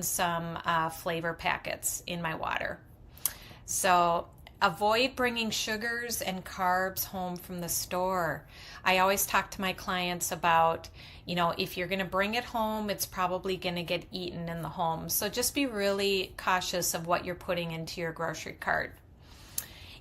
some flavor packets in my water. So avoid bringing sugars and carbs home from the store. I always talk to my clients about, if you're going to bring it home, it's probably going to get eaten in the home. So just be really cautious of what you're putting into your grocery cart.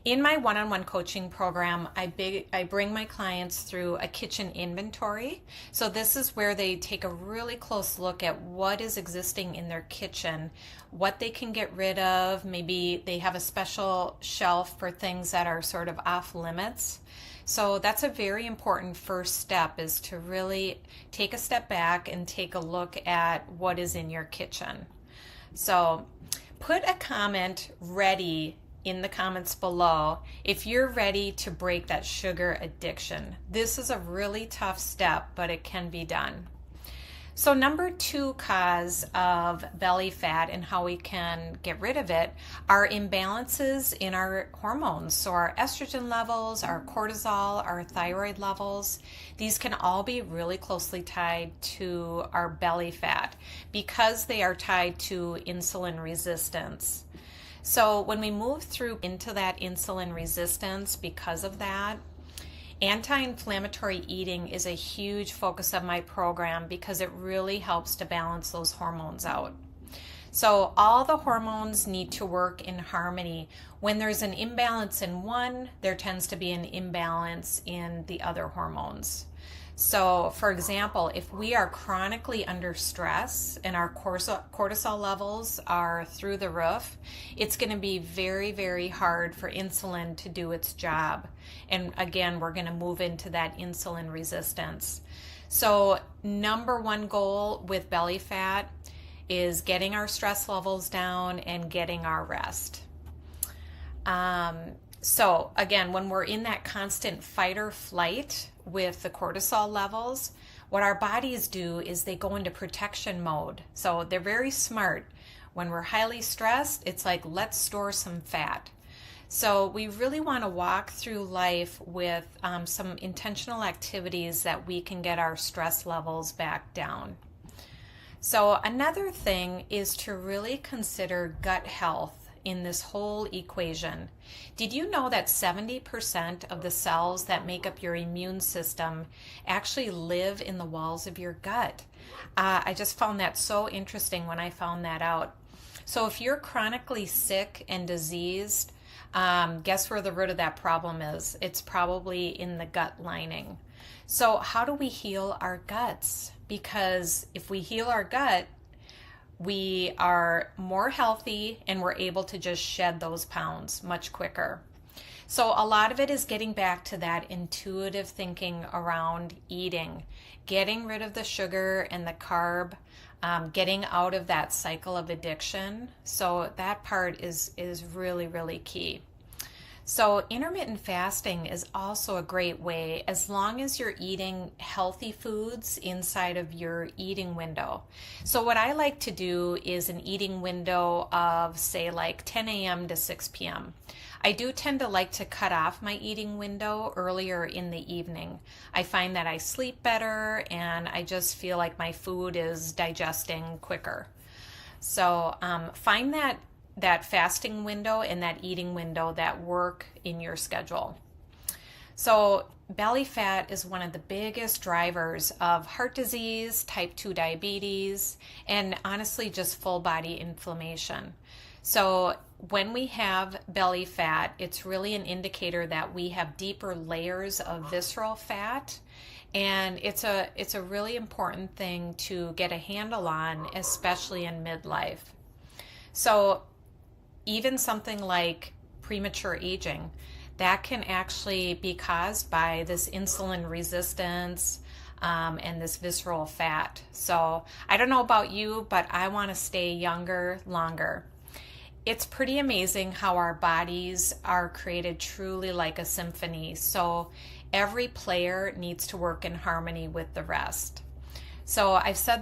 In my one-on-one coaching program, I bring my clients through a kitchen inventory. So this is where they take a really close look at what is existing in their kitchen, what they can get rid of. Maybe they have a special shelf for things that are sort of off limits. So that's a very important first step, is to really take a step back and take a look at what is in your kitchen. So put a comment ready in the comments below if you're ready to break that sugar addiction. This is a really tough step, but it can be done. So number 2 cause of belly fat and how we can get rid of it are imbalances in our hormones. So our estrogen levels, our cortisol, our thyroid levels, these can all be really closely tied to our belly fat because they are tied to insulin resistance. So when we move through into that insulin resistance because of that, anti-inflammatory eating is a huge focus of my program because it really helps to balance those hormones out. So all the hormones need to work in harmony. When there's an imbalance in one, there tends to be an imbalance in the other hormones. So, for example, if we are chronically under stress and our cortisol levels are through the roof, it's going to be very, very hard for insulin to do its job. And again, we're going to move into that insulin resistance. So, number 1 goal with belly fat is getting our stress levels down and getting our rest. So again, when we're in that constant fight or flight with the cortisol levels, what our bodies do is they go into protection mode. So they're very smart. When we're highly stressed, it's like, let's store some fat. So we really want to walk through life with some intentional activities that we can get our stress levels back down. So another thing is to really consider gut health in this whole equation. Did you know that 70% of the cells that make up your immune system actually live in the walls of your gut? I just found that so interesting when I found that out. So if you're chronically sick and diseased, guess where the root of that problem is? It's probably in the gut lining. So how do we heal our guts? Because if we heal our gut, we are more healthy and we're able to just shed those pounds much quicker. So a lot of it is getting back to that intuitive thinking around eating, getting rid of the sugar and the carb, getting out of that cycle of addiction. So that part is really, really key. So intermittent fasting is also a great way, as long as you're eating healthy foods inside of your eating window. So what I like to do is an eating window of, say, like 10 a.m. to 6 p.m. I do tend to like to cut off my eating window earlier in the evening. I find that I sleep better and I just feel like my food is digesting quicker. So find that fasting window and that eating window that work in your schedule. So belly fat is one of the biggest drivers of heart disease, type 2 diabetes, and honestly just full body inflammation. So when we have belly fat, it's really an indicator that we have deeper layers of visceral fat, and it's a really important thing to get a handle on, especially in midlife. So even something like premature aging, that can actually be caused by this insulin resistance and this visceral fat. So I don't know about you, but I want to stay younger longer. It's pretty amazing how our bodies are created truly like a symphony. So every player needs to work in harmony with the rest. So I've said